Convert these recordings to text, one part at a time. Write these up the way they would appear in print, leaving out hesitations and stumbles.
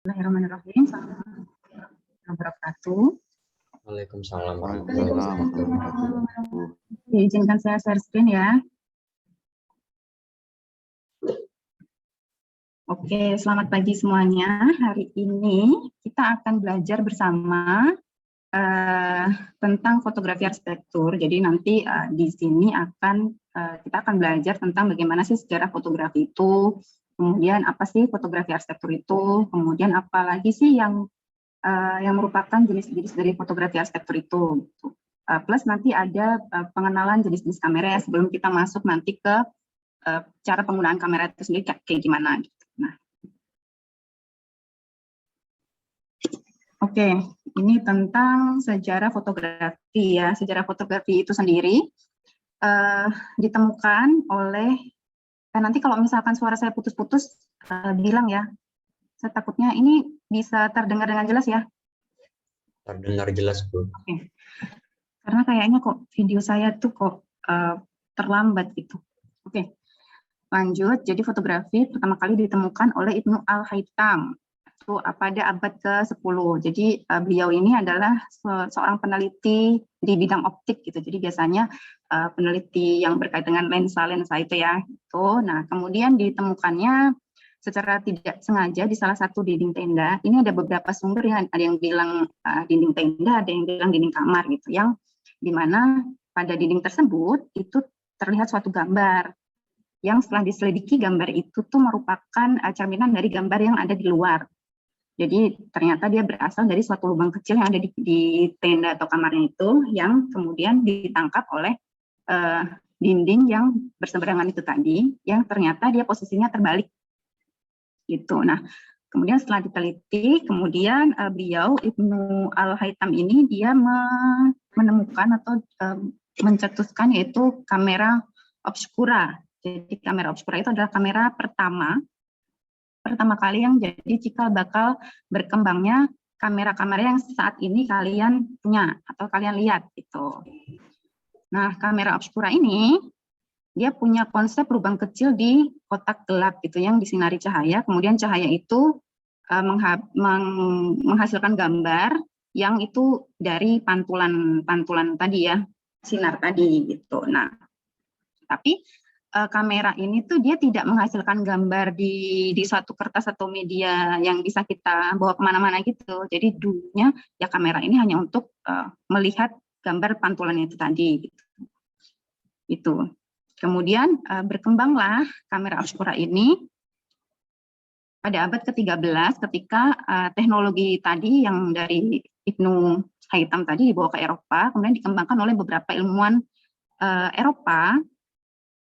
Bismillahirrahmanirrahim. Assalamualaikum warahmatullahi wabarakatuh. Waalaikumsalam warahmatullahi wabarakatuh. Izinkan saya share screen ya. Oke, selamat pagi semuanya. Hari ini kita akan belajar bersama tentang fotografi arsitektur. Jadi nanti di sini kita akan belajar tentang bagaimana sih sejarah fotografi itu, kemudian apa sih fotografi arsitektur itu, kemudian apa lagi sih yang merupakan jenis-jenis dari fotografi arsitektur itu. Plus nanti ada pengenalan jenis-jenis kamera ya, sebelum kita masuk nanti ke cara penggunaan kamera itu sendiri kayak gimana. Nah, oke, ini tentang sejarah fotografi ya. Sejarah fotografi itu sendiri ditemukan oleh, nanti kalau misalkan suara saya putus-putus, bilang ya. Saya takutnya ini bisa terdengar dengan jelas ya. Terdengar jelas, Bu. Oke. Karena kayaknya kok video saya tuh kok terlambat gitu. Oke. Lanjut, jadi fotografi pertama kali ditemukan oleh Ibnu Al-Haytham itu pada abad ke-10. Jadi beliau ini adalah seorang peneliti di bidang optik gitu. Jadi biasanya peneliti yang berkait dengan lensa-lensa itu ya. Itu. Nah, kemudian ditemukannya secara tidak sengaja di salah satu dinding tenda. Ini ada beberapa sumber yang ada yang bilang dinding tenda, ada yang bilang dinding kamar gitu. Yang dimana pada dinding tersebut itu terlihat suatu gambar yang setelah diselidiki gambar itu tuh merupakan cerminan dari gambar yang ada di luar. Jadi ternyata dia berasal dari suatu lubang kecil yang ada di tenda atau kamarnya itu, yang kemudian ditangkap oleh dinding yang berseberangan itu tadi, yang ternyata dia posisinya terbalik. Gitu. Nah, kemudian setelah diteliti, kemudian beliau Ibnu Al-Haytham ini dia menemukan atau mencetuskan yaitu kamera obscura. Jadi kamera obscura itu adalah kamera pertama kali yang jadi cikal bakal berkembangnya kamera-kamera yang saat ini kalian punya atau kalian lihat gitu. Nah, kamera obscura ini dia punya konsep lubang kecil di kotak gelap gitu yang disinari cahaya, kemudian cahaya itu menghasilkan gambar yang itu dari pantulan tadi ya, sinar tadi gitu. Nah, tapi kamera ini tuh dia tidak menghasilkan gambar di suatu kertas atau media yang bisa kita bawa kemana-mana gitu. Jadi dulunya ya kamera ini hanya untuk melihat gambar pantulan itu tadi. Gitu. Itu. Kemudian berkembanglah kamera obscura ini pada abad ke-13 ketika teknologi tadi yang dari Ibnu Haytham tadi dibawa ke Eropa, kemudian dikembangkan oleh beberapa ilmuwan Eropa.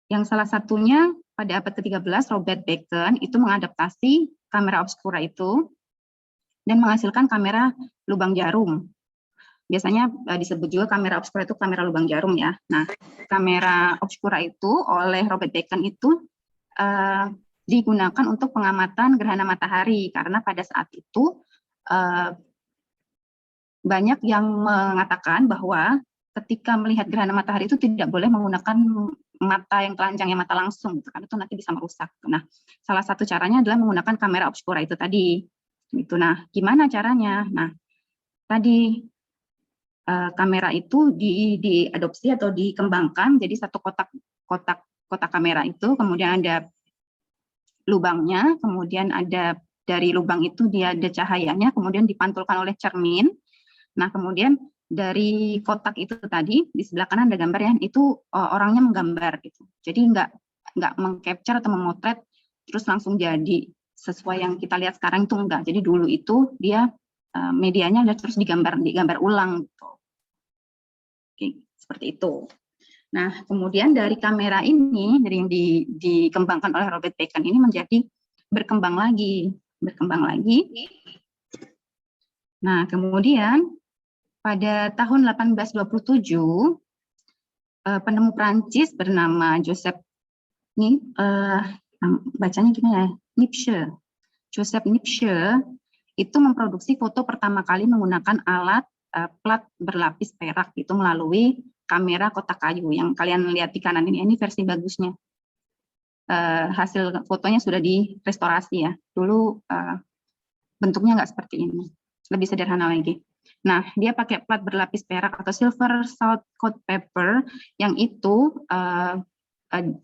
Yang salah satunya pada abad ke-13 Robert Bacon itu mengadaptasi kamera obscura itu dan menghasilkan kamera lubang jarum. Biasanya disebut juga kamera obscura itu kamera lubang jarum ya. Nah, kamera obscura itu oleh Robert Bacon itu digunakan untuk pengamatan gerhana matahari karena pada saat itu banyak yang mengatakan bahwa ketika melihat gerhana matahari itu tidak boleh menggunakan mata yang telanjang, ya mata langsung, gitu, karena itu nanti bisa merusak. Nah, salah satu caranya adalah menggunakan kamera obscura itu tadi. Gitu. Nah, gimana caranya? Nah, tadi kamera itu diadopsi atau dikembangkan jadi satu kotak kamera itu, kemudian ada lubangnya, kemudian ada dari lubang itu dia ada cahayanya, kemudian dipantulkan oleh cermin. Nah, kemudian dari kotak itu tadi di sebelah kanan ada gambar ya, itu orangnya menggambar gitu. Jadi nggak mengcapture atau memotret terus langsung jadi sesuai yang kita lihat sekarang itu enggak. Jadi dulu itu dia medianya terus digambar ulang gitu. Oke, seperti itu. Nah, kemudian dari kamera ini dari yang dikembangkan oleh Robert Bacon ini menjadi berkembang lagi. Nah, kemudian pada tahun 1827, penemu Prancis bernama Joseph bacanya gimana ya? Joseph Nipche itu memproduksi foto pertama kali menggunakan alat plat berlapis perak itu melalui kamera kotak kayu yang kalian lihat di kanan ini versi bagusnya. Hasil fotonya sudah direstorasi ya. Dulu bentuknya nggak seperti ini, lebih sederhana lagi. Nah, dia pakai plat berlapis perak atau silver salt coat paper yang itu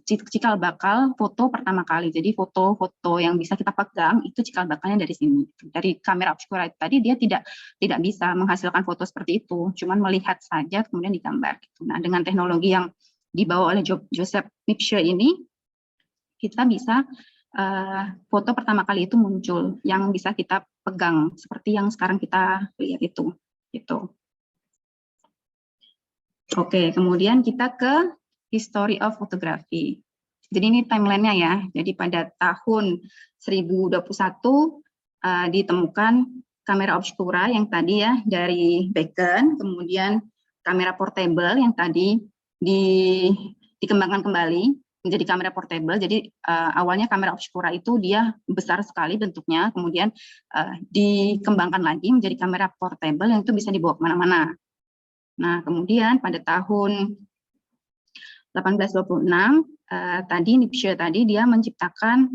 cikal bakal foto pertama kali. Jadi foto-foto yang bisa kita pegang itu cikal bakalnya dari sini. Dari kamera obscura tadi dia tidak bisa menghasilkan foto seperti itu, cuman melihat saja kemudian digambar. Gitu. Nah, dengan teknologi yang dibawa oleh Joseph Lipscher ini, kita bisa foto pertama kali itu muncul yang bisa kita pegang seperti yang sekarang kita lihat itu. Gitu. Oke, kemudian kita ke History of Photography. Jadi ini timeline-nya ya. Jadi pada tahun 1021 ditemukan kamera obscura yang tadi ya dari Bacon, kemudian kamera portable yang tadi dikembangkan kembali menjadi kamera portable. Jadi awalnya kamera obscura itu dia besar sekali bentuknya, kemudian dikembangkan lagi menjadi kamera portable yang itu bisa dibawa kemana-mana. Nah, kemudian pada tahun 1826 tadi Lipscher tadi dia menciptakan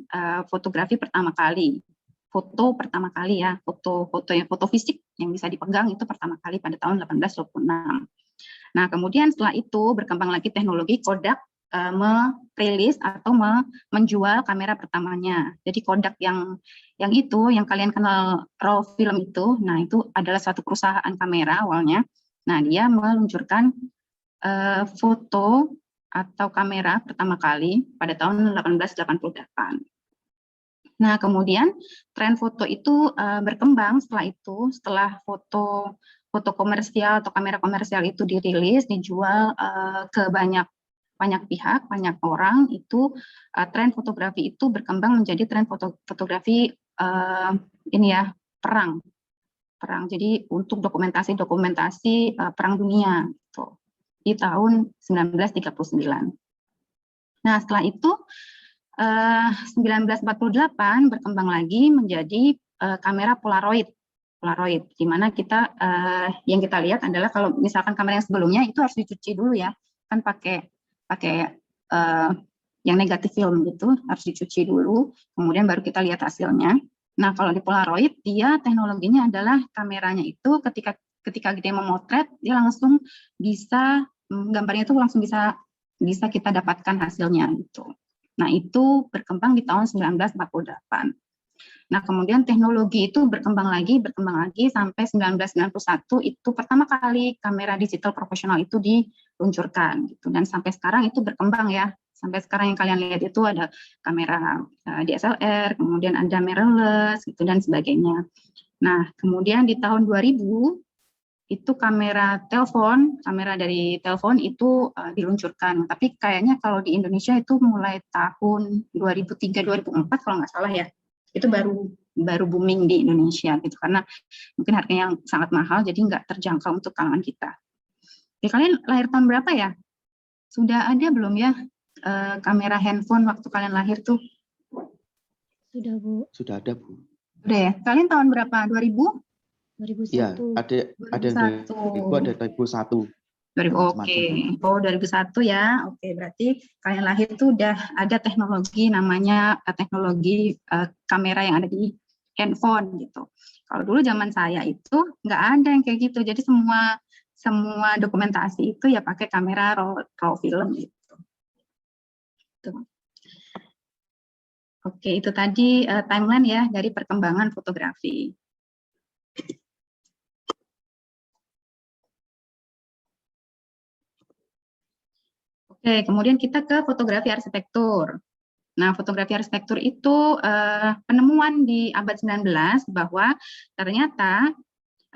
fotografi pertama kali, foto pertama kali ya, foto fisik yang bisa dipegang itu pertama kali pada tahun 1826. Nah, kemudian setelah itu berkembang lagi teknologi Kodak merilis atau menjual kamera pertamanya. Jadi Kodak yang itu yang kalian kenal raw film itu, nah itu adalah suatu perusahaan kamera awalnya. Nah, dia meluncurkan foto atau kamera pertama kali pada tahun 1888. Nah, kemudian tren foto itu berkembang setelah foto komersial atau kamera komersial itu dirilis, dijual ke banyak pihak, banyak orang, itu tren fotografi itu berkembang menjadi tren fotografi ini ya, perang. Jadi untuk dokumentasi perang dunia gitu, di tahun 1939. Nah, setelah itu 1948 berkembang lagi menjadi kamera Polaroid, di mana kita yang kita lihat adalah kalau misalkan kamera yang sebelumnya itu harus dicuci dulu ya, kan pakai yang negatif film gitu, harus dicuci dulu, kemudian baru kita lihat hasilnya. Nah, kalau di Polaroid, dia teknologinya adalah kameranya itu ketika dia memotret, dia langsung bisa, gambarnya itu langsung bisa kita dapatkan hasilnya gitu. Nah, itu berkembang di tahun 1948. Nah, kemudian teknologi itu berkembang lagi sampai 1991 itu pertama kali kamera digital profesional itu diluncurkan gitu. Dan sampai sekarang itu berkembang ya. Sampai sekarang yang kalian lihat itu ada kamera DSLR, kemudian ada mirrorless gitu dan sebagainya. Nah, kemudian di tahun 2000 itu kamera dari telepon itu diluncurkan. Tapi kayaknya kalau di Indonesia itu mulai tahun 2003-2004 kalau nggak salah ya. Itu baru booming di Indonesia gitu, karena mungkin harganya yang sangat mahal jadi nggak terjangkau untuk kalangan kita. Jadi kalian lahir tahun berapa ya? Sudah ada belum ya kamera handphone waktu kalian lahir tuh? Sudah, Bu. Sudah ada, Bu. Udah ya? Kalian tahun berapa? 2000? 2001. Ya, ada yang 2000, ada 2001. Oke. Oh, 2001 ya. Oke, berarti kalian lahir itu udah ada teknologi namanya teknologi kamera yang ada di handphone gitu. Kalau dulu zaman saya itu nggak ada yang kayak gitu. Jadi semua dokumentasi itu ya pakai kamera raw film gitu. Tuh. Oke, itu tadi timeline ya dari perkembangan fotografi. Oke, kemudian kita ke fotografi arsitektur. Nah, fotografi arsitektur itu penemuan di abad 19 bahwa ternyata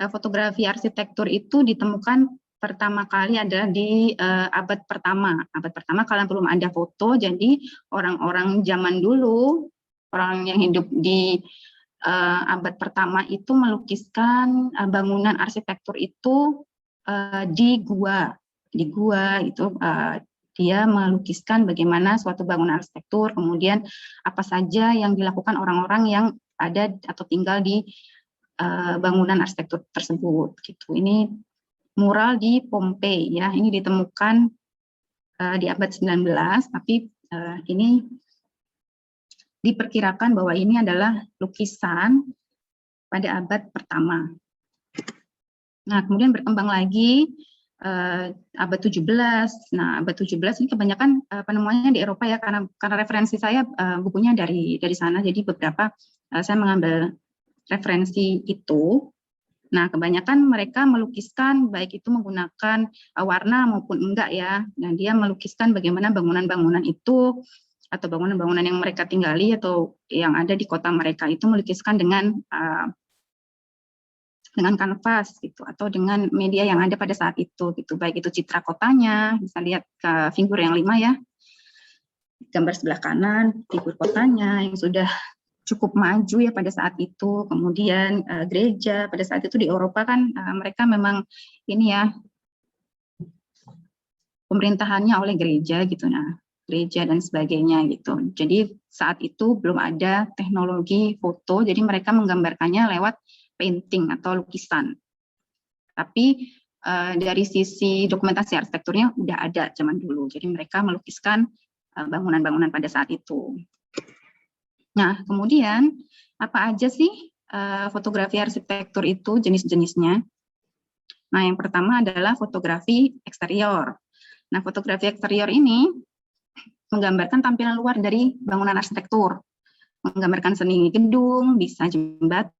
fotografi arsitektur itu ditemukan pertama kali adalah di abad pertama. Abad pertama kalian belum ada foto, jadi orang-orang zaman dulu, orang yang hidup di abad pertama itu melukiskan bangunan arsitektur itu di gua itu dia melukiskan bagaimana suatu bangunan arsitektur, kemudian apa saja yang dilakukan orang-orang yang ada atau tinggal di bangunan arsitektur tersebut. Gitu. Ini mural di Pompei ya, ini ditemukan di abad 19, tapi ini diperkirakan bahwa ini adalah lukisan pada abad pertama. Nah, kemudian berkembang lagi abad 17. Nah, abad 17 ini kebanyakan penemuannya di Eropa ya, karena referensi saya bukunya dari sana, jadi beberapa saya mengambil referensi itu. Nah, kebanyakan mereka melukiskan baik itu menggunakan warna maupun enggak ya. Nah, dia melukiskan bagaimana bangunan-bangunan itu atau bangunan-bangunan yang mereka tinggali atau yang ada di kota mereka itu melukiskan dengan kanvas gitu atau dengan media yang ada pada saat itu gitu, baik itu citra kotanya, bisa lihat ke figur yang 5 ya, gambar sebelah kanan figur kotanya yang sudah cukup maju ya pada saat itu. Kemudian gereja pada saat itu di Eropa kan mereka memang ini ya, pemerintahannya oleh gereja gitu, nah gereja dan sebagainya gitu. Jadi saat itu belum ada teknologi foto, jadi mereka menggambarkannya lewat painting atau lukisan. Tapi dari sisi dokumentasi arsitekturnya udah ada zaman dulu. Jadi mereka melukiskan bangunan-bangunan pada saat itu. Nah, kemudian apa aja sih fotografi arsitektur itu jenis-jenisnya? Nah, yang pertama adalah fotografi eksterior. Nah, fotografi eksterior ini menggambarkan tampilan luar dari bangunan arsitektur, menggambarkan seni gedung, bisa jembatan,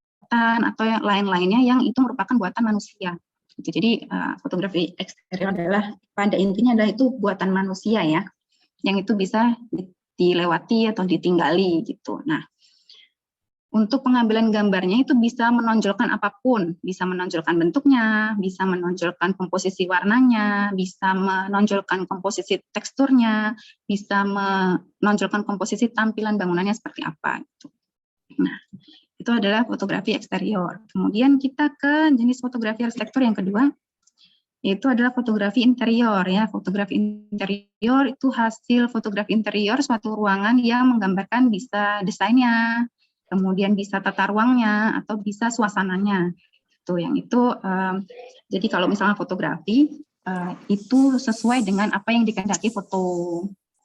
atau yang lain-lainnya yang itu merupakan buatan manusia. Jadi fotografi eksterior adalah pada intinya adalah itu buatan manusia ya, yang itu bisa dilewati atau ditinggali gitu. Nah, untuk pengambilan gambarnya itu bisa menonjolkan apapun, bisa menonjolkan bentuknya, bisa menonjolkan komposisi warnanya, bisa menonjolkan komposisi teksturnya, bisa menonjolkan komposisi tampilan bangunannya seperti apa. Gitu. Nah, itu adalah fotografi eksterior. Kemudian kita ke jenis fotografi arsitektur yang kedua, yaitu adalah fotografi interior ya. Fotografi interior itu hasil fotografi interior suatu ruangan yang menggambarkan bisa desainnya, kemudian bisa tata ruangnya atau bisa suasananya. Itu yang itu jadi kalau misalnya fotografi itu sesuai dengan apa yang dikehendaki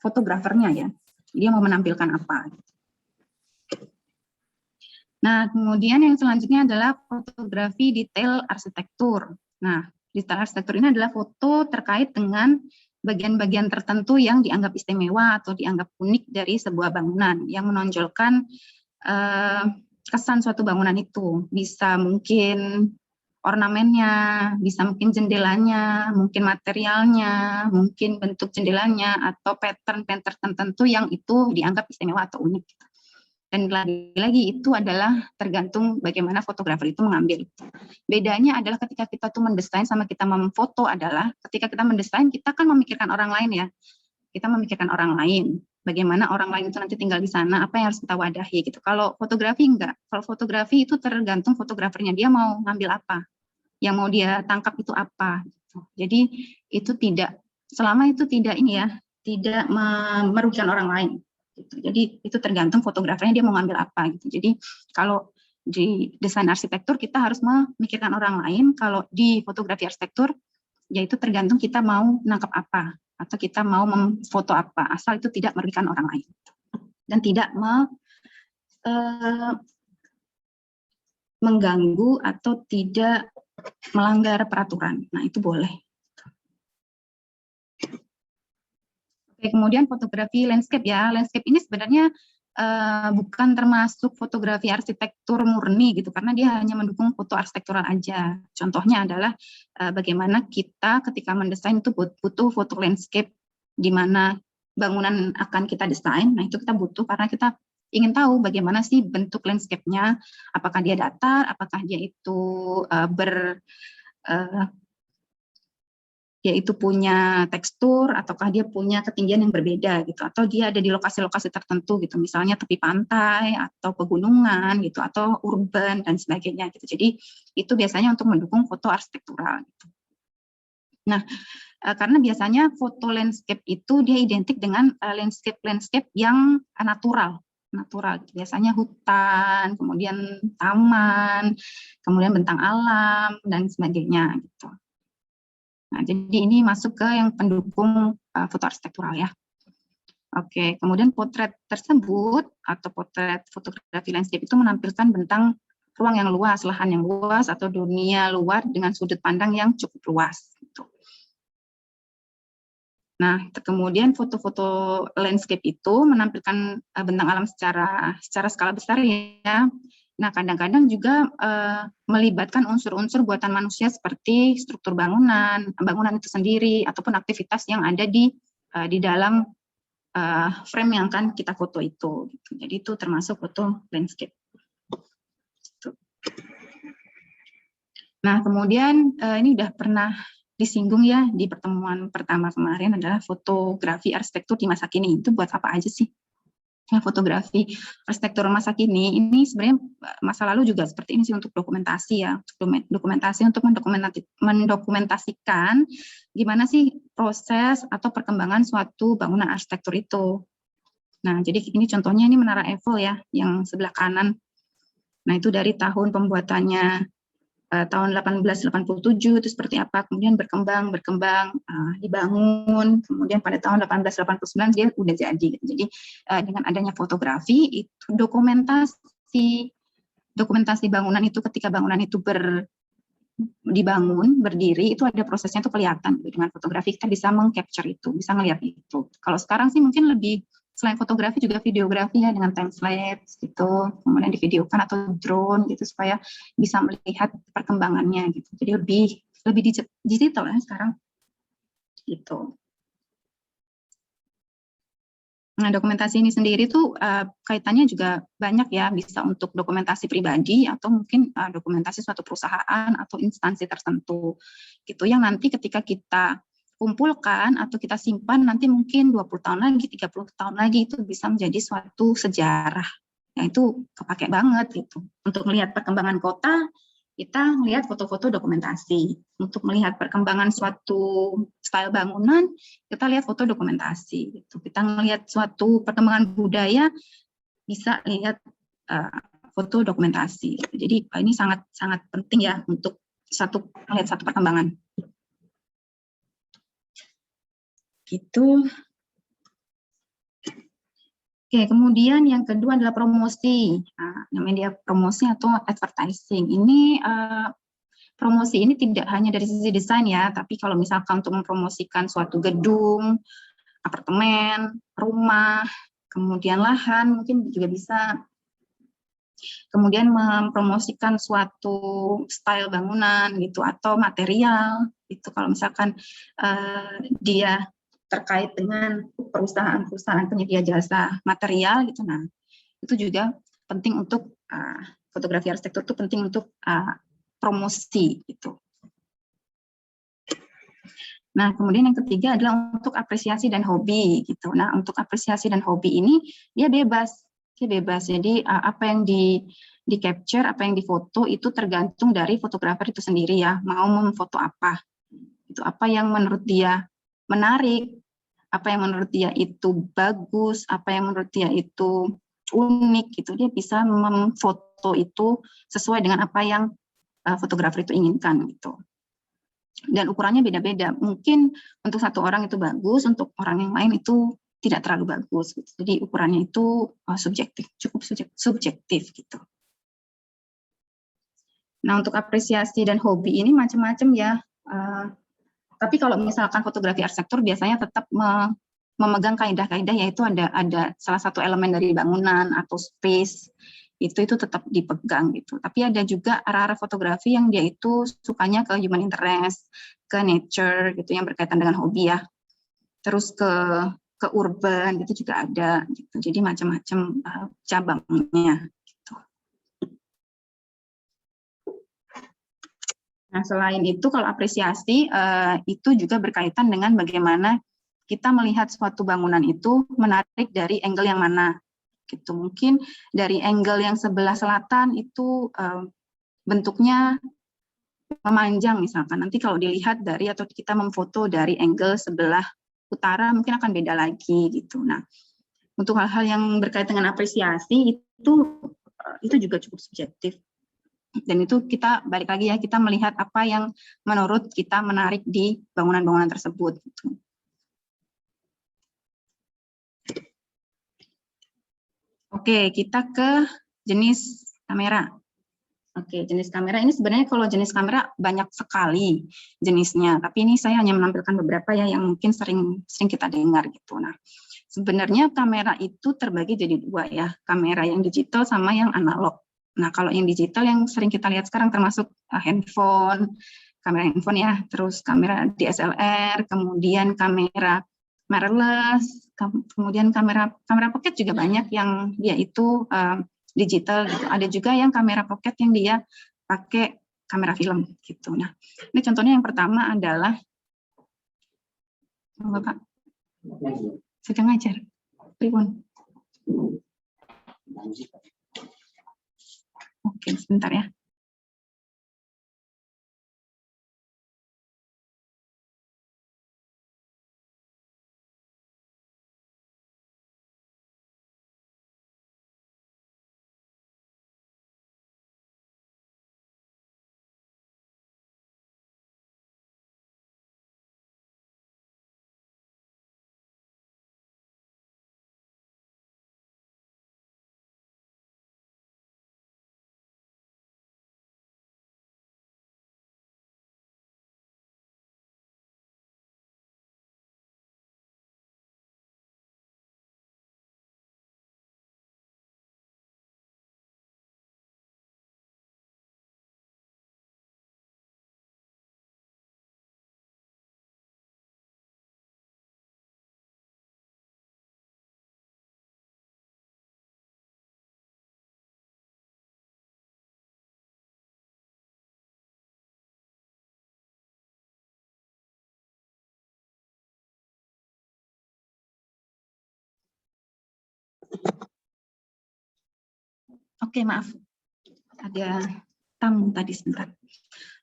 fotografernya ya. Dia mau menampilkan apa. Nah, kemudian yang selanjutnya adalah fotografi detail arsitektur. Nah, detail arsitektur ini adalah foto terkait dengan bagian-bagian tertentu yang dianggap istimewa atau dianggap unik dari sebuah bangunan yang menonjolkan kesan suatu bangunan itu. Bisa mungkin ornamennya, bisa mungkin jendelanya, mungkin materialnya, mungkin bentuk jendelanya, atau pattern-pattern tertentu yang itu dianggap istimewa atau unik. Dan lagi-lagi itu adalah tergantung bagaimana fotografer itu mengambil. Bedanya adalah ketika kita tuh mendesain sama kita memfoto adalah ketika kita mendesain kita kan memikirkan orang lain ya. Kita memikirkan orang lain. Bagaimana orang lain itu nanti tinggal di sana, apa yang harus kita wadahi gitu. Kalau fotografi enggak. Kalau fotografi itu tergantung fotografernya, dia mau ngambil apa. Yang mau dia tangkap itu apa. Gitu. Jadi itu tidak, selama itu tidak ini ya, tidak merugikan orang lain. Gitu. Jadi itu tergantung fotografernya dia mau ngambil apa gitu. Jadi kalau di desain arsitektur kita harus memikirkan orang lain, kalau di fotografi arsitektur yaitu tergantung kita mau nangkap apa atau kita mau memfoto apa, asal itu tidak merugikan orang lain dan tidak mengganggu atau tidak melanggar peraturan. Nah, itu boleh. Oke, kemudian fotografi landscape ya. Landscape ini sebenarnya bukan termasuk fotografi arsitektur murni gitu, karena dia hanya mendukung foto arsitektural aja. Contohnya adalah bagaimana kita ketika mendesain itu butuh foto landscape di mana bangunan akan kita desain. Nah, itu kita butuh karena kita ingin tahu bagaimana sih bentuk landscape-nya, apakah dia datar, apakah dia itu dia itu punya tekstur, ataukah dia punya ketinggian yang berbeda gitu, atau dia ada di lokasi-lokasi tertentu gitu, misalnya tepi pantai atau pegunungan gitu, atau urban dan sebagainya gitu. Jadi itu biasanya untuk mendukung foto arsitektural gitu. Nah, karena biasanya foto landscape itu dia identik dengan landscape yang natural. Biasanya hutan, kemudian taman, kemudian bentang alam dan sebagainya gitu. Nah, jadi ini masuk ke yang pendukung foto arsitektural ya. Oke, kemudian potret tersebut atau potret fotografi landscape itu menampilkan bentang ruang yang luas, lahan yang luas, atau dunia luar dengan sudut pandang yang cukup luas. Gitu. Nah, kemudian foto-foto landscape itu menampilkan bentang alam secara skala besar ya. Nah, kadang-kadang juga melibatkan unsur-unsur buatan manusia seperti struktur bangunan itu sendiri, ataupun aktivitas yang ada di dalam frame yang akan kita foto itu. Gitu. Jadi itu termasuk foto landscape. Gitu. Nah, kemudian ini udah pernah disinggung ya di pertemuan pertama kemarin adalah fotografi arsitektur di masa kini. Itu buat apa aja sih? Ya, fotografi arsitektur masa kini ini sebenarnya masa lalu juga seperti ini sih, untuk dokumentasi ya, dokumentasi untuk mendokumentasikan gimana sih proses atau perkembangan suatu bangunan arsitektur itu. Nah, jadi ini contohnya ini Menara Eiffel ya, yang sebelah kanan. Nah, itu dari tahun pembuatannya tahun 1887 itu seperti apa, kemudian berkembang, dibangun, kemudian pada tahun 1889 dia udah jadi. Jadi dengan adanya fotografi itu dokumentasi bangunan itu, ketika bangunan itu dibangun, berdiri, itu ada prosesnya itu kelihatan. Dengan fotografi kita bisa meng-capture itu, bisa ngelihat itu. Kalau sekarang sih mungkin lebih, selain fotografi juga videografi ya, dengan time lapse gitu, kemudian divideokan atau drone gitu supaya bisa melihat perkembangannya gitu. Jadi lebih digital ya sekarang gitu. Nah, dokumentasi ini sendiri tuh kaitannya juga banyak ya, bisa untuk dokumentasi pribadi atau mungkin dokumentasi suatu perusahaan atau instansi tertentu gitu, yang nanti ketika kita kumpulkan atau kita simpan nanti mungkin 20 tahun lagi, 30 tahun lagi itu bisa menjadi suatu sejarah. Nah, itu kepake banget gitu. Untuk melihat perkembangan kota, kita melihat foto-foto dokumentasi. Untuk melihat perkembangan suatu style bangunan, kita lihat foto dokumentasi. Gitu. Kita melihat suatu perkembangan budaya, bisa lihat foto dokumentasi. Jadi ini sangat penting ya untuk melihat satu perkembangan. Gitu. Oke, kemudian yang kedua adalah promosi. Nah, namanya dia promosi atau advertising. Ini promosi ini tidak hanya dari sisi desain ya, tapi kalau misalkan untuk mempromosikan suatu gedung, apartemen, rumah, kemudian lahan, mungkin juga bisa. Kemudian mempromosikan suatu style bangunan gitu, atau material itu kalau misalkan dia terkait dengan perusahaan-perusahaan penyedia jasa material gitu. Nah, itu juga penting untuk fotografi arsitektur itu penting untuk promosi gitu. Nah, kemudian yang ketiga adalah untuk apresiasi dan hobi gitu. Nah, untuk apresiasi dan hobi ini dia bebas. Jadi apa yang di capture, apa yang difoto itu tergantung dari fotografer itu sendiri ya, mau memfoto apa. Itu apa yang menurut dia menarik, apa yang menurut dia itu bagus, apa yang menurut dia itu unik gitu. Dia bisa memfoto itu sesuai dengan apa yang fotografer itu inginkan gitu. Dan ukurannya beda-beda. Mungkin untuk satu orang itu bagus, untuk orang yang lain itu tidak terlalu bagus gitu. Jadi ukurannya itu subjektif, cukup subjektif gitu. Nah, untuk apresiasi dan hobi ini macam-macam ya. Tapi kalau misalkan fotografi arsitektur biasanya tetap memegang kaidah-kaidah, yaitu ada salah satu elemen dari bangunan atau space itu tetap dipegang gitu. Tapi ada juga arah-arah fotografi yang dia itu sukanya ke human interest, ke nature gitu, yang berkaitan dengan hobi ya. Terus ke urban itu juga ada gitu. Jadi macam-macam cabangnya. Nah, selain itu kalau apresiasi itu juga berkaitan dengan bagaimana kita melihat suatu bangunan itu menarik dari angle yang mana. Gitu. Mungkin dari angle yang sebelah selatan itu bentuknya memanjang misalkan. Nanti kalau dilihat dari atau kita memfoto dari angle sebelah utara mungkin akan beda lagi gitu. Nah, untuk hal-hal yang berkaitan dengan apresiasi itu juga cukup subjektif. Dan itu kita balik lagi ya, kita melihat apa yang menurut kita menarik di bangunan-bangunan tersebut. Gitu. Oke, kita ke jenis kamera. Oke, jenis kamera ini sebenarnya kalau jenis kamera banyak sekali jenisnya, tapi ini saya hanya menampilkan beberapa ya yang mungkin sering kita dengar gitu. Nah, sebenarnya kamera itu terbagi jadi dua ya, kamera yang digital sama yang analog. Nah, kalau yang digital yang sering kita lihat sekarang termasuk handphone, kamera handphone ya, terus kamera DSLR, kemudian kamera mirrorless, kemudian kamera pocket juga banyak yang dia itu digital gitu. Ada juga yang kamera pocket yang dia pakai kamera film gitu. Nah, ini contohnya yang pertama adalah Bapak sedang ngajar. Pripun? Oke, sebentar ya. Oke, maaf. Ada tamu tadi sebentar.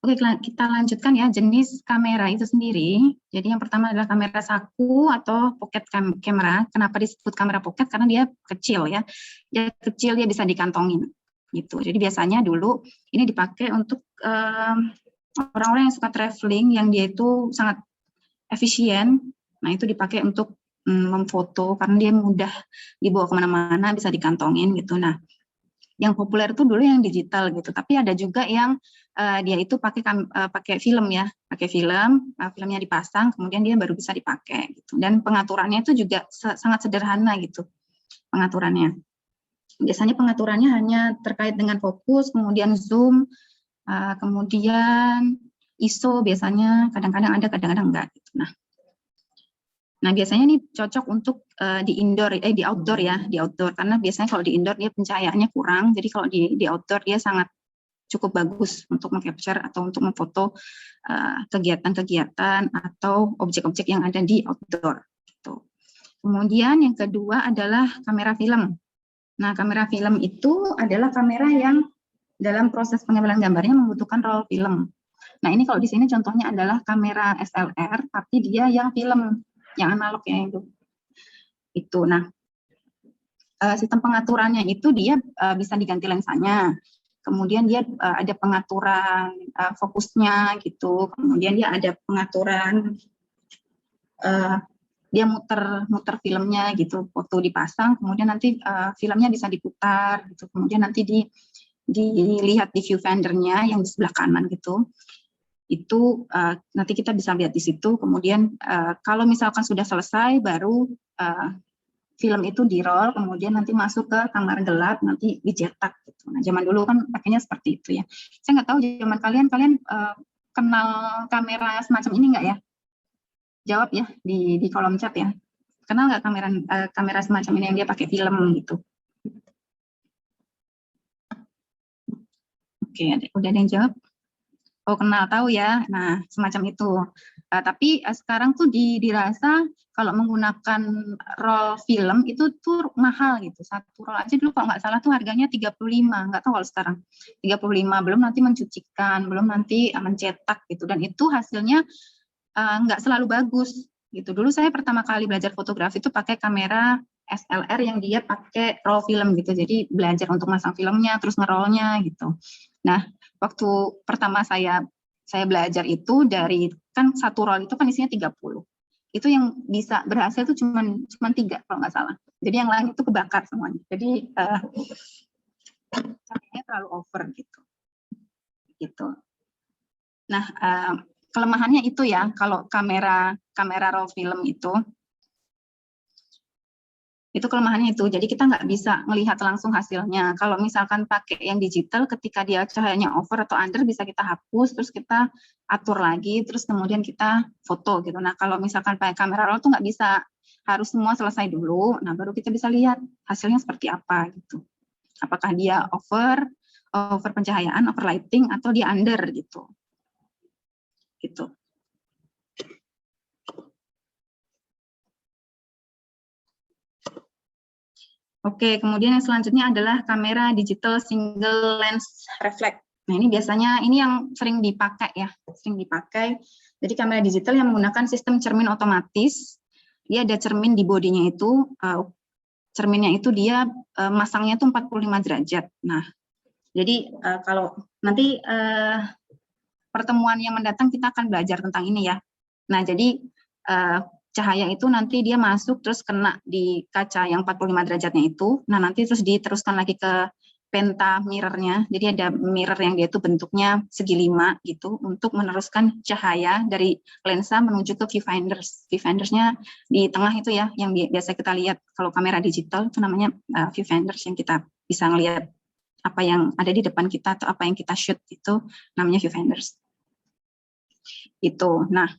Oke, kita lanjutkan ya jenis kamera itu sendiri. Jadi yang pertama adalah kamera saku atau pocket camera. Kenapa disebut kamera pocket? Karena dia kecil ya. Dia kecil, dia bisa dikantongin gitu. Jadi biasanya dulu ini dipakai untuk orang-orang yang suka traveling, yang dia itu sangat efisien. Nah, itu dipakai untuk memfoto karena dia mudah dibawa kemana-mana, bisa dikantongin gitu. Nah, yang populer itu dulu yang digital gitu, tapi ada juga yang dia itu pakai film ya, pakai film, filmnya dipasang, kemudian dia baru bisa dipakai gitu. Dan pengaturannya itu juga sangat sederhana gitu pengaturannya. Biasanya pengaturannya hanya terkait dengan fokus, kemudian zoom, kemudian ISO biasanya kadang-kadang ada, kadang-kadang enggak. Gitu. Nah biasanya ini cocok untuk di outdoor ya, di outdoor karena biasanya kalau di indoor dia pencahayaannya kurang, jadi kalau di outdoor dia sangat cukup bagus untuk meng-capture atau untuk memfoto kegiatan-kegiatan atau objek-objek yang ada di outdoor. Gitu. Kemudian yang kedua adalah kamera film. Nah kamera film itu adalah kamera yang dalam proses pengambilan gambarnya membutuhkan roll film. Nah ini kalau di sini contohnya adalah kamera SLR, tapi dia yang film, yang analog ya itu. Nah sistem pengaturannya itu dia bisa diganti lensanya, kemudian dia ada pengaturan fokusnya gitu, kemudian dia ada pengaturan dia muter filmnya gitu, foto dipasang, kemudian nanti filmnya bisa diputar gitu, kemudian nanti dilihat di viewfindernya yang di sebelah kanan gitu. Itu nanti kita bisa lihat di situ, kemudian kalau misalkan sudah selesai baru film itu di-roll, kemudian nanti masuk ke kamar gelap, nanti dicetak gitu. Nah, zaman dulu kan pakainya seperti itu ya. Saya nggak tahu zaman kalian kenal kamera semacam ini nggak ya? Jawab ya di kolom chat ya. Kenal nggak kamera semacam ini yang dia pakai film gitu? Oke, udah ada yang jawab? Oh kenal, tahu ya. Nah semacam itu. Tapi sekarang tuh dirasa kalau menggunakan roll film itu tuh mahal gitu. Satu roll aja dulu kalau nggak salah tuh harganya 35. Nggak tahu kalau sekarang 35. Belum nanti mencucikan, belum nanti mencetak gitu. Dan itu hasilnya nggak selalu bagus gitu. Dulu saya pertama kali belajar fotografi itu pakai kamera SLR yang dia pakai roll film gitu. Jadi belajar untuk masang filmnya, terus ngerollnya gitu. Nah, waktu pertama saya belajar itu dari kan satu roll itu kan isinya 30. Itu yang bisa berhasil itu cuma 3 kalau nggak salah. Jadi yang lain itu kebakar semuanya. Jadi cahayanya terlalu over gitu. gitu. Nah, kelemahannya itu ya, kalau kamera roll film itu kelemahannya itu. Jadi kita nggak bisa melihat langsung hasilnya. Kalau misalkan pakai yang digital, ketika dia cahayanya over atau under bisa kita hapus, terus kita atur lagi, terus kemudian kita foto gitu. Nah, kalau misalkan pakai kamera roll tuh nggak bisa, harus semua selesai dulu. Nah, baru kita bisa lihat hasilnya seperti apa gitu. Apakah dia over pencahayaan, over lighting, atau dia under gitu. Gitu. Oke, kemudian yang selanjutnya adalah kamera digital single lens reflect. Nah, ini biasanya yang sering dipakai ya, sering dipakai. Jadi kamera digital yang menggunakan sistem cermin otomatis. Dia ada cermin di bodinya itu, cerminnya itu dia masangnya itu 45 derajat. Nah, jadi kalau nanti pertemuan yang mendatang kita akan belajar tentang ini ya. Nah, jadi cahaya itu nanti dia masuk terus kena di kaca yang 45 derajatnya itu. Nah, nanti terus diteruskan lagi ke penta mirrornya. Jadi ada mirror yang dia itu bentuknya segi 5 gitu untuk meneruskan cahaya dari lensa menuju ke viewfinders. Viewfindersnya di tengah itu ya, yang biasa kita lihat kalau kamera digital itu namanya viewfinders, yang kita bisa ngelihat apa yang ada di depan kita atau apa yang kita shoot itu namanya viewfinders. Itu. Nah,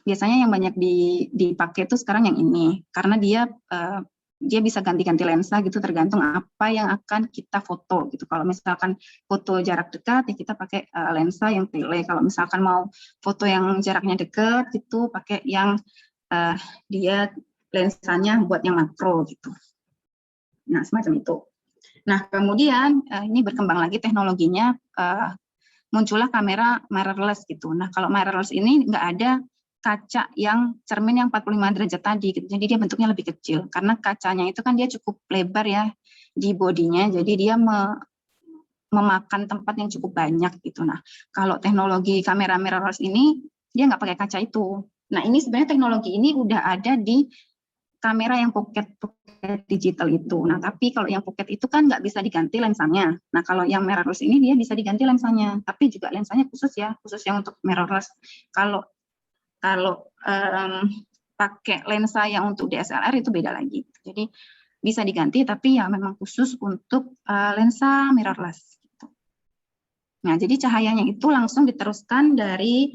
biasanya yang banyak dipakai itu sekarang yang ini, karena dia bisa ganti-ganti lensa gitu, tergantung apa yang akan kita foto gitu. Kalau misalkan foto jarak dekat ya kita pakai lensa yang tele. Kalau misalkan mau foto yang jaraknya dekat itu pakai yang dia lensanya buat yang makro gitu. Nah, semacam itu. Nah, kemudian ini berkembang lagi teknologinya, muncullah kamera mirrorless gitu. Nah, kalau mirrorless ini nggak ada kaca yang cermin yang 45 derajat tadi gitu. Jadi dia bentuknya lebih kecil karena kacanya itu kan dia cukup lebar ya di bodinya, jadi dia memakan tempat yang cukup banyak gitu. Nah, kalau teknologi kamera mirrorless ini dia nggak pakai kaca itu. Nah, ini sebenarnya teknologi ini udah ada di kamera yang pocket digital itu. Nah, tapi kalau yang pocket itu kan nggak bisa diganti lensanya. Nah, kalau yang mirrorless ini dia bisa diganti lensanya, tapi juga lensanya khusus ya, khusus yang untuk mirrorless. Kalau pakai lensa yang untuk DSLR itu beda lagi. Jadi bisa diganti, tapi ya memang khusus untuk lensa mirrorless. Gitu. Nah, jadi cahayanya itu langsung diteruskan dari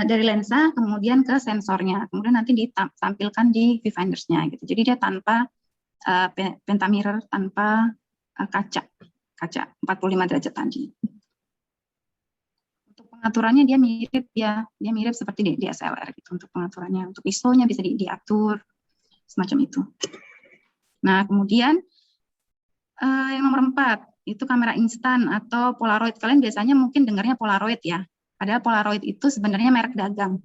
lensa kemudian ke sensornya, kemudian nanti ditampilkan di viewfindersnya gitu. Jadi dia tanpa pentamirror, tanpa kaca 45 derajat tadi. Untuk pengaturannya dia mirip seperti di DSLR gitu. Untuk pengaturannya, untuk ISO-nya bisa diatur semacam itu. Nah, kemudian yang nomor 4 itu kamera instan atau Polaroid. Kalian biasanya mungkin dengarnya Polaroid ya. Padahal Polaroid itu sebenarnya merek dagang.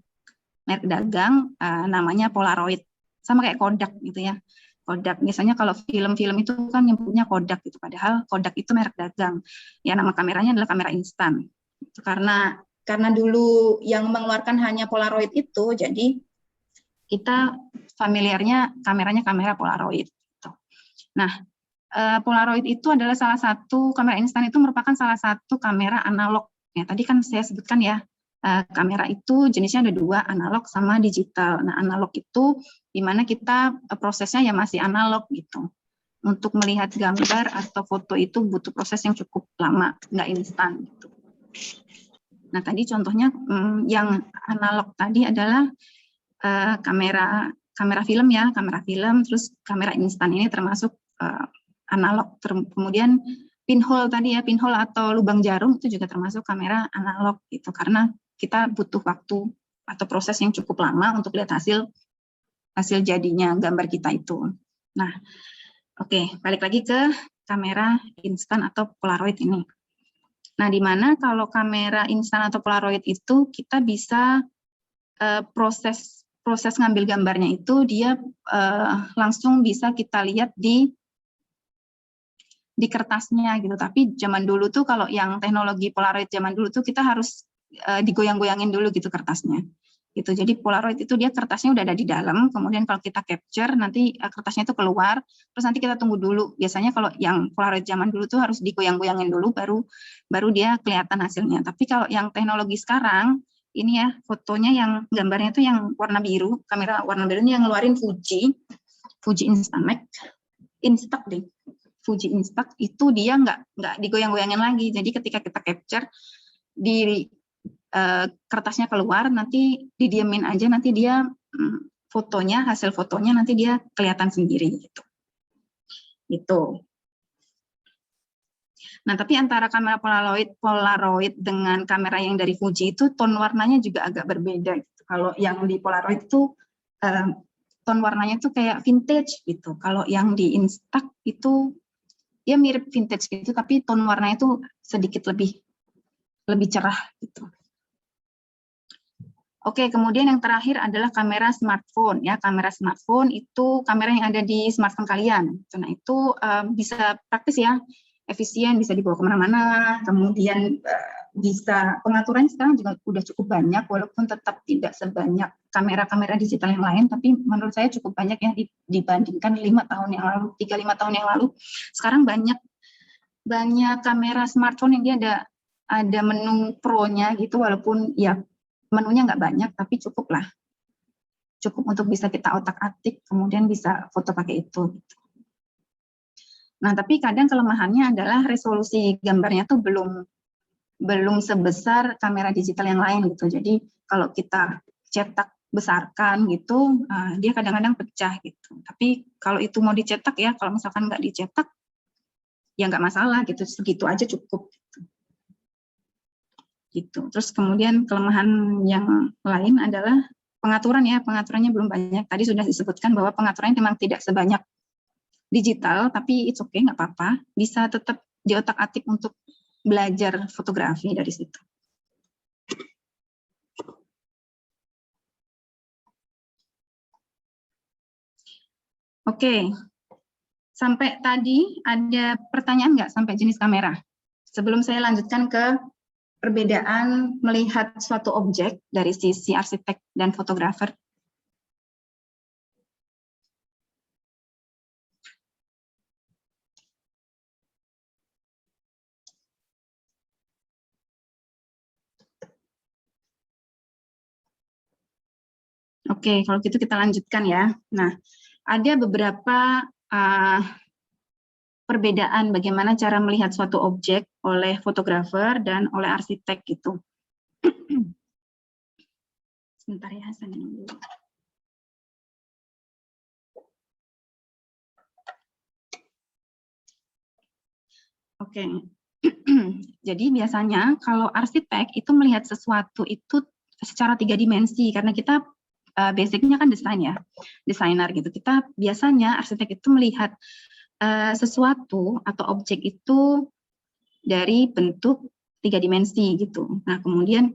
Merek dagang namanya Polaroid. Sama kayak Kodak gitu ya. Kodak biasanya kalau film-film itu kan nyebutnya Kodak gitu. Padahal Kodak itu merek dagang. Ya, nama kameranya adalah kamera instan. Karena dulu yang mengeluarkan hanya Polaroid itu, jadi kita familiarnya kameranya kamera Polaroid. Gitu. Nah, Polaroid itu adalah salah satu, kamera instan itu merupakan salah satu kamera analog. Ya, tadi kan saya sebutkan ya, kamera itu jenisnya ada 2, analog sama digital. Nah, analog itu dimana kita prosesnya ya masih analog gitu. Untuk melihat gambar atau foto itu butuh proses yang cukup lama, nggak instan gitu. Nah, tadi contohnya yang analog tadi adalah kamera film ya, kamera film, terus kamera instan ini termasuk analog. Kemudian pinhole tadi ya, pinhole atau lubang jarum itu juga termasuk kamera analog gitu, karena kita butuh waktu atau proses yang cukup lama untuk lihat hasil jadinya gambar kita itu. Nah, oke, balik lagi ke kamera instan atau Polaroid ini. Nah, di mana kalau kamera instan atau Polaroid itu kita bisa proses ngambil gambarnya itu dia langsung bisa kita lihat di kertasnya gitu. Tapi zaman dulu tuh kalau yang teknologi Polaroid zaman dulu tuh kita harus digoyang-goyangin dulu gitu kertasnya. gitu. Jadi Polaroid itu dia kertasnya udah ada di dalam, kemudian kalau kita capture nanti kertasnya itu keluar, terus nanti kita tunggu dulu. Biasanya kalau yang Polaroid zaman dulu tuh harus digoyang-goyangin dulu baru dia kelihatan hasilnya. Tapi kalau yang teknologi sekarang ini ya fotonya yang gambarnya tuh yang warna biru, kamera warna biru ini yang ngeluarin Fuji Instax, Fuji Instax itu dia nggak digoyang-goyangin lagi. Jadi ketika kita capture di kertasnya keluar, nanti didiemin aja, nanti dia hasil fotonya nanti dia kelihatan sendiri gitu. Gitu. Nah, tapi antara kamera Polaroid dengan kamera yang dari Fuji itu tone warnanya juga agak berbeda gitu. Kalau yang di Polaroid itu tone warnanya tuh kayak vintage gitu. Kalau yang di Instax itu ya mirip vintage gitu, tapi tone warnanya itu sedikit lebih cerah gitu. Oke, kemudian yang terakhir adalah kamera smartphone. Ya, kamera smartphone itu kamera yang ada di smartphone kalian. Nah, itu bisa praktis ya, efisien, bisa dibawa kemana-mana. Kemudian bisa pengaturannya sekarang juga udah cukup banyak, walaupun tetap tidak sebanyak kamera-kamera digital yang lain, tapi menurut saya cukup banyak ya dibandingkan 5 tahun yang lalu, 3-5 tahun yang lalu. Sekarang banyak kamera smartphone yang dia ada menu pro-nya gitu, walaupun ya menunya nggak banyak, tapi cukup untuk bisa kita otak-atik, kemudian bisa foto pakai itu. Nah, tapi kadang kelemahannya adalah resolusi gambarnya tuh belum sebesar kamera digital yang lain gitu. Jadi kalau kita cetak besarkan gitu, dia kadang-kadang pecah gitu. Tapi kalau itu mau dicetak ya, kalau misalkan nggak dicetak, ya nggak masalah gitu, segitu aja cukup. Gitu. Terus kemudian kelemahan yang lain adalah pengaturan ya, pengaturannya belum banyak. Tadi sudah disebutkan bahwa pengaturannya memang tidak sebanyak digital, tapi it's okay, nggak apa-apa. Bisa tetap diotak-atik untuk belajar fotografi dari situ. Oke, sampai tadi ada pertanyaan nggak sampai jenis kamera? Sebelum saya lanjutkan ke perbedaan melihat suatu objek dari sisi arsitek dan fotografer. Oke, kalau gitu kita lanjutkan ya. Nah, ada beberapa perbedaan bagaimana cara melihat suatu objek oleh fotografer dan oleh arsitek gitu. Sebentar ya, saya minum dulu. Oke, jadi biasanya kalau arsitek itu melihat sesuatu itu secara 3 dimensi, karena kita basicnya kan desain ya, desainer gitu. Kita biasanya arsitek itu melihat sesuatu atau objek itu dari bentuk 3 dimensi gitu. Nah kemudian,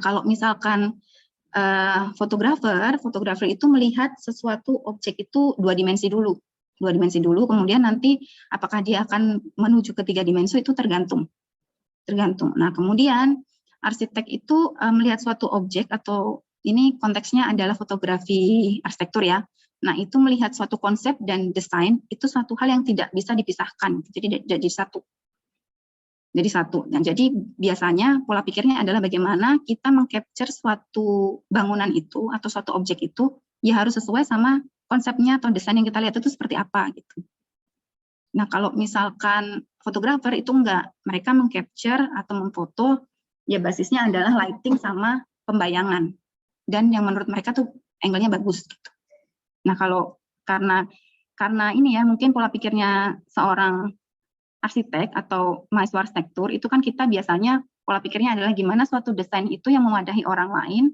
kalau misalkan fotografer itu melihat sesuatu objek itu 2 dimensi dulu. 2 dimensi dulu, kemudian nanti apakah dia akan menuju ke 3 dimensi itu tergantung. Nah kemudian arsitek itu melihat suatu objek, atau ini konteksnya adalah fotografi arsitektur ya. Nah itu melihat suatu konsep dan desain itu satu hal yang tidak bisa dipisahkan. Jadi satu. Dan jadi biasanya pola pikirnya adalah bagaimana kita mengcapture suatu bangunan itu atau suatu objek itu ya harus sesuai sama konsepnya atau desain yang kita lihat itu seperti apa gitu. Nah kalau misalkan fotografer itu enggak, mereka mengcapture atau memfoto ya basisnya adalah lighting sama pembayangan, dan yang menurut mereka tuh angle-nya bagus gitu. Nah kalau karena ini ya mungkin pola pikirnya seorang arsitek atau mahasiswa arsitektur itu kan kita biasanya pola pikirnya adalah gimana suatu desain itu yang memadahi orang lain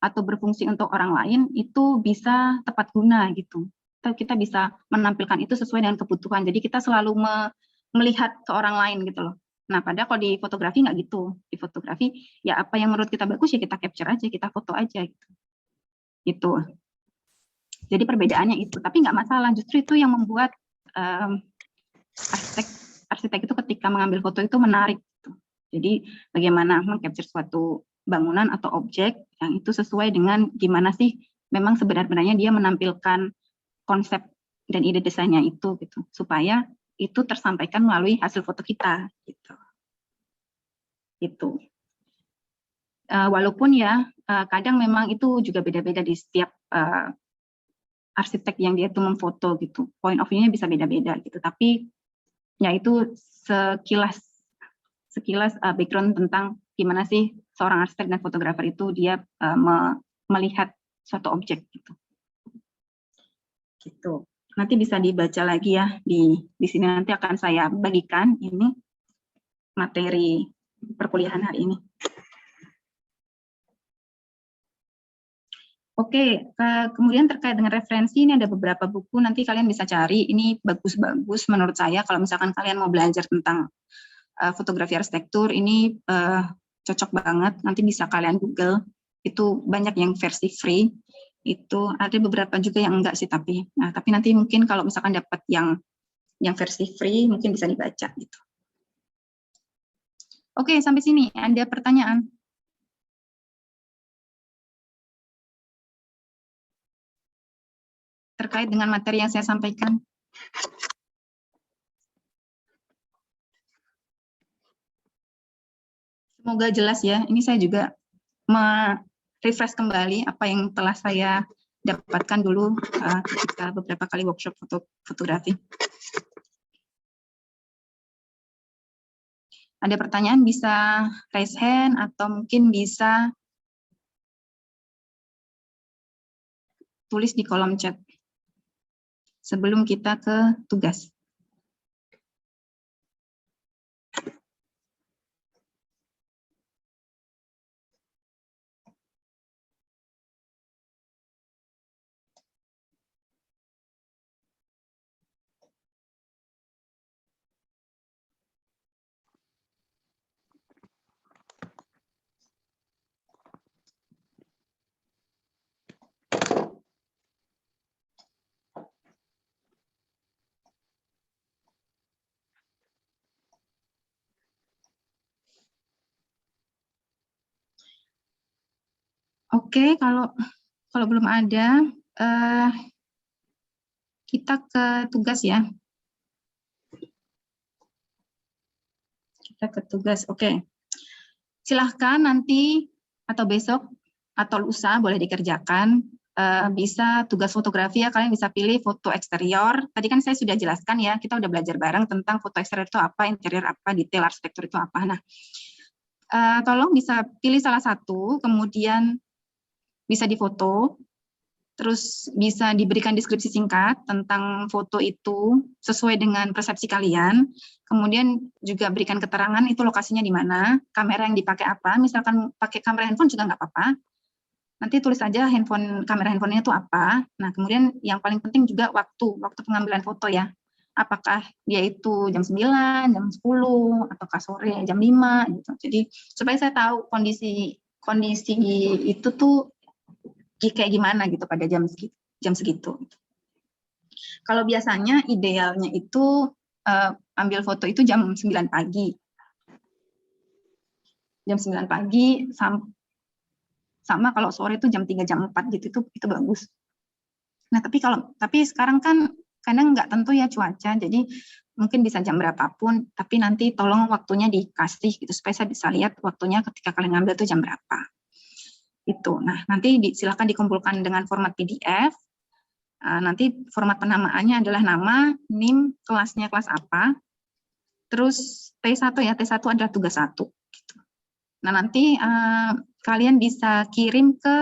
atau berfungsi untuk orang lain itu bisa tepat guna gitu. Kita bisa menampilkan itu sesuai dengan kebutuhan. Jadi kita selalu melihat ke orang lain gitu loh. Nah, padahal kalau di fotografi nggak gitu. Di fotografi ya apa yang menurut kita bagus ya kita capture aja, kita foto aja gitu. Gitu. Jadi perbedaannya itu. Tapi nggak masalah. Justru itu yang membuat arsitek itu ketika mengambil foto itu menarik gitu. Jadi bagaimana mengcapture suatu bangunan atau objek yang itu sesuai dengan gimana sih memang sebenarnya dia menampilkan konsep dan ide desainnya itu gitu, supaya itu tersampaikan melalui hasil foto kita gitu. Itu. Walaupun ya kadang memang itu juga beda-beda di setiap arsitek yang dia itu memfoto gitu. Point of view-nya bisa beda-beda gitu. Tapi ya itu sekilas background tentang gimana sih seorang arsitek dan fotografer itu dia melihat suatu objek gitu. Gitu. Nanti bisa dibaca lagi ya di sini, nanti akan saya bagikan ini materi perkuliahan hari ini. Oke, kemudian terkait dengan referensi, ini ada beberapa buku, nanti kalian bisa cari, ini bagus-bagus menurut saya, kalau misalkan kalian mau belajar tentang fotografi arsitektur, ini cocok banget, nanti bisa kalian Google, itu banyak yang versi free, itu ada beberapa juga yang enggak sih, tapi nanti mungkin kalau misalkan dapat yang versi free, mungkin bisa dibaca gitu. Oke, sampai sini, ada pertanyaan? Terkait dengan materi yang saya sampaikan. Semoga jelas ya, ini saya juga refresh kembali apa yang telah saya dapatkan dulu ketika beberapa kali workshop fotografi. Ada pertanyaan bisa raise hand atau mungkin bisa tulis di kolom chat sebelum kita ke tugas. Oke, kalau belum ada, kita ke tugas ya. Kita ke tugas, oke. Silahkan nanti atau besok atau lusa boleh dikerjakan. Bisa tugas fotografi ya, kalian bisa pilih foto eksterior. Tadi kan saya sudah jelaskan ya, kita udah belajar bareng tentang foto eksterior itu apa, interior apa, detail arsitektur itu apa. Nah, tolong bisa pilih salah satu, kemudian bisa difoto, terus bisa diberikan deskripsi singkat tentang foto itu sesuai dengan persepsi kalian, kemudian juga berikan keterangan itu lokasinya di mana, kamera yang dipakai apa, misalkan pakai kamera handphone juga nggak apa-apa, nanti tulis aja kamera handphonenya itu apa. Nah, kemudian yang paling penting juga waktu pengambilan foto ya, apakah dia itu jam 9, jam 10, ataukah sore jam 5 gitu. Jadi supaya saya tahu kondisi itu tuh kayak gimana gitu pada jam segitu. Kalau biasanya idealnya itu ambil foto itu jam 9 pagi. Jam 9 pagi sama kalau sore itu jam 3 jam 4 gitu itu bagus. Nah, tapi sekarang kan kadang nggak tentu ya cuaca. Jadi mungkin bisa jam berapapun, tapi nanti tolong waktunya dikasih gitu supaya saya bisa lihat waktunya ketika kalian ngambil itu jam berapa. Itu. Nah, nanti silakan dikumpulkan dengan format PDF. Nanti format penamaannya adalah nama, NIM, kelasnya kelas apa, terus T1 ya, T1 adalah tugas 1. Gitu. Nah, nanti kalian bisa kirim ke,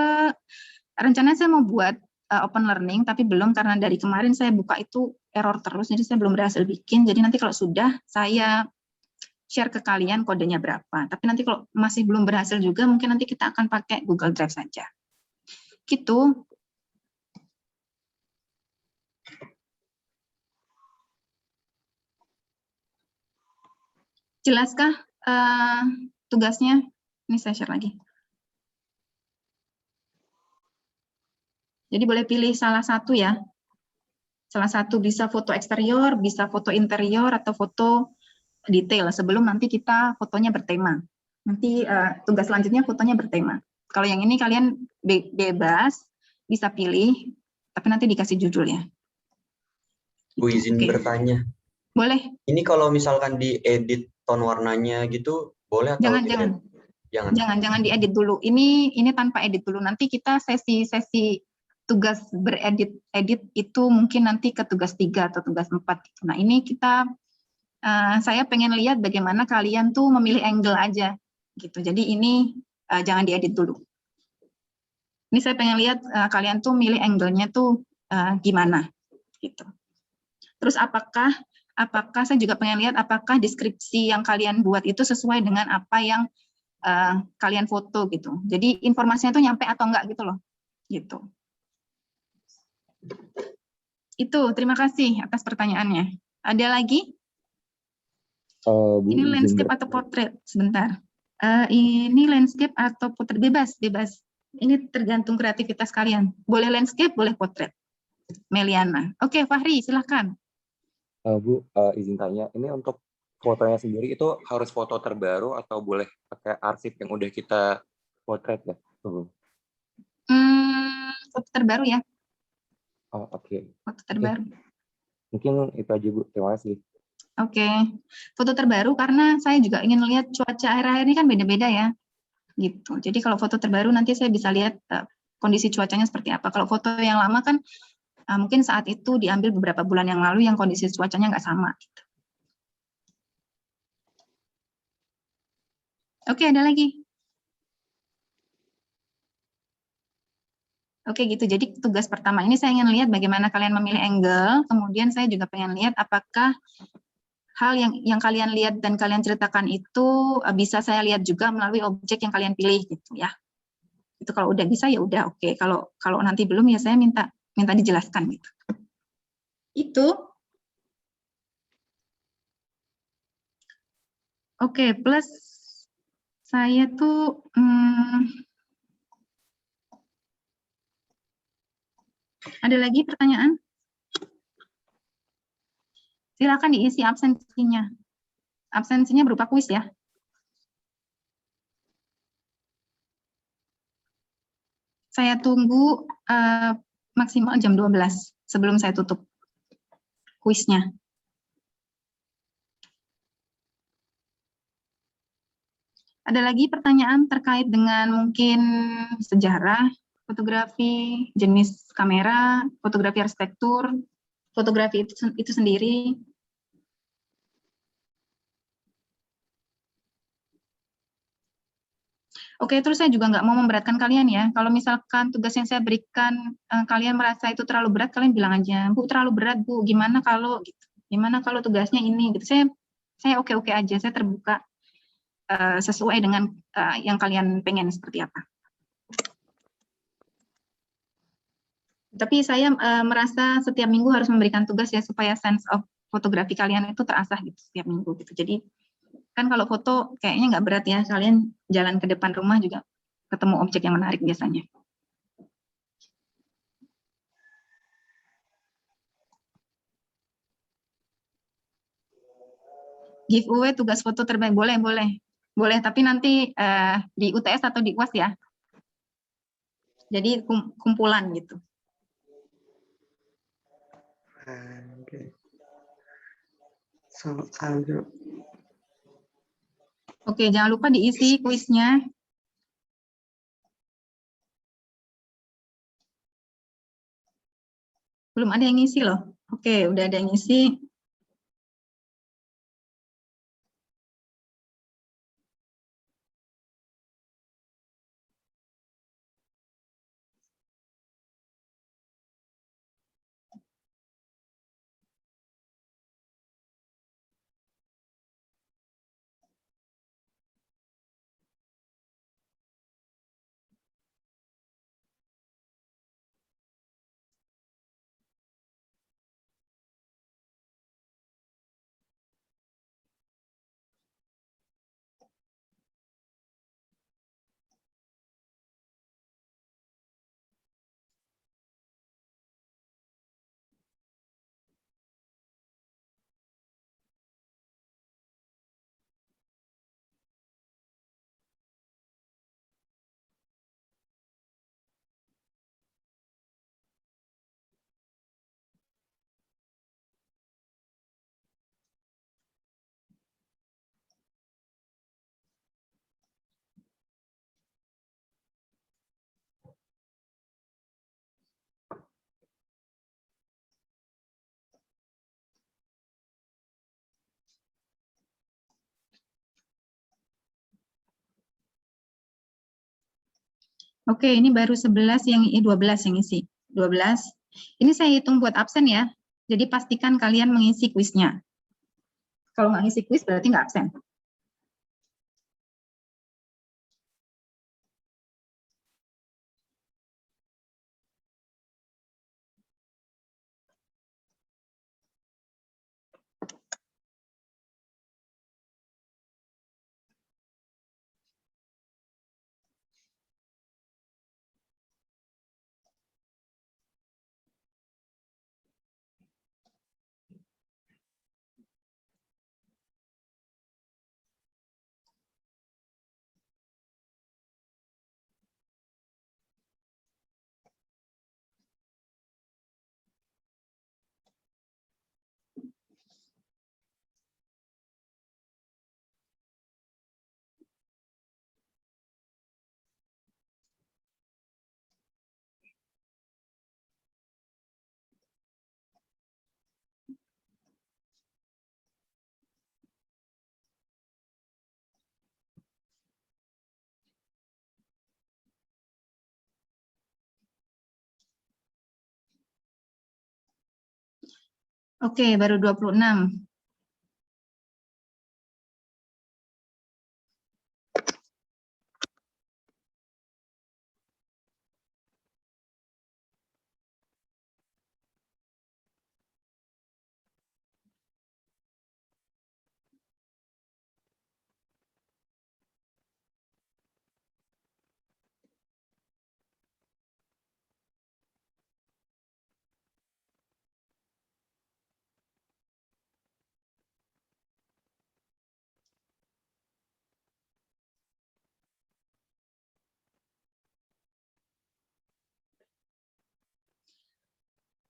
rencananya saya mau buat open learning, tapi belum karena dari kemarin saya buka itu error terus, jadi saya belum berhasil bikin. Jadi nanti kalau sudah, saya share ke kalian kodenya berapa. Tapi nanti kalau masih belum berhasil juga, mungkin nanti kita akan pakai Google Drive saja. Gitu. Jelaskah tugasnya? Ini saya share lagi. Jadi boleh pilih salah satu ya. Salah satu bisa foto eksterior, bisa foto interior, atau foto detail sebelum nanti kita fotonya bertema. Nanti tugas selanjutnya fotonya bertema. Kalau yang ini kalian bebas, bisa pilih, tapi nanti dikasih judul ya. Bu izin Oke. bertanya. Boleh, Ini kalau misalkan diedit tone warnanya gitu, boleh atau jangan, tidak? jangan diedit dulu. Ini tanpa edit dulu. Nanti kita sesi tugas edit itu mungkin nanti ke tugas 3 atau tugas 4. Nah, ini saya pengen lihat bagaimana kalian tuh memilih angle aja gitu. Jadi ini jangan diedit dulu. Ini saya pengen lihat kalian tuh milih angle-nya tuh gimana gitu. Terus apakah saya juga pengen lihat apakah deskripsi yang kalian buat itu sesuai dengan apa yang kalian foto gitu. Jadi informasinya tuh nyampe atau enggak gitu loh. Gitu. Itu, terima kasih atas pertanyaannya. Ada lagi? Bu, Ini izin landscape atau portrait? Sebentar. Ini landscape atau portrait? Bebas. Ini tergantung kreativitas kalian. Boleh landscape, boleh portrait. Meliana. Oke, Fahri, silahkan. Bu, izin tanya, ini untuk fotonya sendiri itu harus foto terbaru atau boleh pakai arsip yang udah kita potret ya, Bu? Foto terbaru ya. Oh, oke. Foto terbaru. Mungkin itu aja, Bu. Terima kasih. Oke. Foto terbaru karena saya juga ingin lihat cuaca akhir-akhir ini kan beda-beda ya. Gitu. Jadi kalau foto terbaru nanti saya bisa lihat kondisi cuacanya seperti apa. Kalau foto yang lama kan mungkin saat itu diambil beberapa bulan yang lalu yang kondisi cuacanya nggak sama. Gitu. Oke, ada lagi? Oke gitu, jadi tugas pertama ini saya ingin lihat bagaimana kalian memilih angle, kemudian saya juga pengen lihat apakah hal yang kalian lihat dan kalian ceritakan itu bisa saya lihat juga melalui objek yang kalian pilih gitu ya. Itu kalau udah bisa ya udah oke. Kalau nanti belum ya saya minta dijelaskan gitu. Itu. Oke, plus saya tuh ada lagi pertanyaan? Silakan diisi absensinya. Absensinya berupa kuis ya. Saya tunggu maksimal jam 12 sebelum saya tutup kuisnya. Ada lagi pertanyaan terkait dengan mungkin sejarah fotografi, jenis kamera, fotografi arsitektur, fotografi itu sendiri? Oke, terus saya juga nggak mau memberatkan kalian ya. Kalau misalkan tugas yang saya berikan kalian merasa itu terlalu berat, kalian bilang aja, Bu terlalu berat Bu. Gimana kalau gitu? Gimana kalau tugasnya ini? Gitu. Saya oke-oke aja. Saya terbuka sesuai dengan yang kalian pengen seperti apa. Tapi saya merasa setiap minggu harus memberikan tugas ya supaya sense of fotografi kalian itu terasah gitu setiap minggu gitu. Jadi kan kalau foto kayaknya nggak berat ya, kalian jalan ke depan rumah juga ketemu objek yang menarik biasanya. Giveaway tugas foto terbaik boleh tapi nanti di UTS atau di UAS ya. Jadi kumpulan gitu. Oke. Soal Oke, jangan lupa diisi kuisnya. Belum ada yang ngisi loh. Oke, udah ada yang ngisi. Oke, ini baru 11 yang 12 yang isi. 12. Ini saya hitung buat absen ya. Jadi pastikan kalian mengisi kuisnya. Kalau nggak ngisi kuis berarti nggak absen. Oke, baru 26.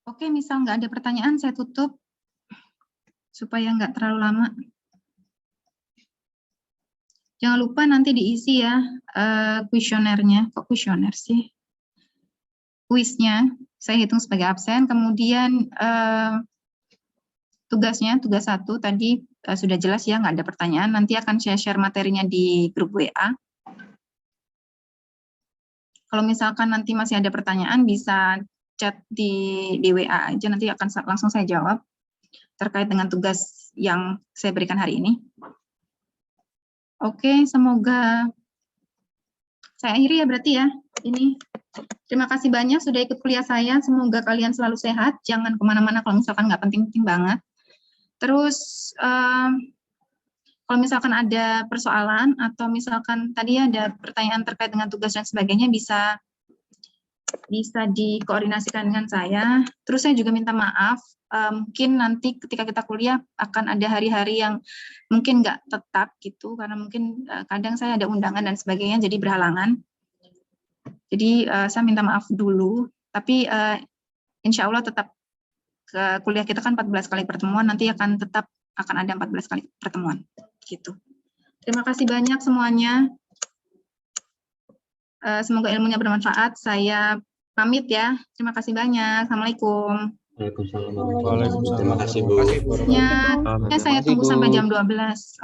Oke, misal nggak ada pertanyaan, saya tutup supaya nggak terlalu lama. Jangan lupa nanti diisi ya kuesionernya. Kok kuesioner sih? Kuisnya, saya hitung sebagai absen. Kemudian tugasnya, tugas 1 tadi sudah jelas ya, nggak ada pertanyaan. Nanti akan saya share materinya di grup WA. Kalau misalkan nanti masih ada pertanyaan, bisa chat di WA aja, nanti akan langsung saya jawab terkait dengan tugas yang saya berikan hari ini. Oke, semoga saya akhiri ya berarti ya. Ini terima kasih banyak sudah ikut kuliah saya. Semoga kalian selalu sehat. Jangan kemana-mana kalau misalkan nggak penting-penting banget. Terus kalau misalkan ada persoalan atau misalkan tadi ada pertanyaan terkait dengan tugas dan sebagainya, bisa dikoordinasikan dengan saya. Terus saya juga minta maaf, mungkin nanti ketika kita kuliah akan ada hari-hari yang mungkin nggak tetap gitu, karena mungkin kadang saya ada undangan dan sebagainya, jadi berhalangan. Jadi saya minta maaf dulu, tapi insya Allah tetap kuliah kita kan 14 kali pertemuan, nanti akan ada 14 kali pertemuan gitu. Terima kasih banyak semuanya. Semoga ilmunya bermanfaat. Saya pamit ya. Terima kasih banyak. Assalamualaikum. Waalaikumsalam. Terima kasih, Bu. Ya, saya tunggu sampai jam 12.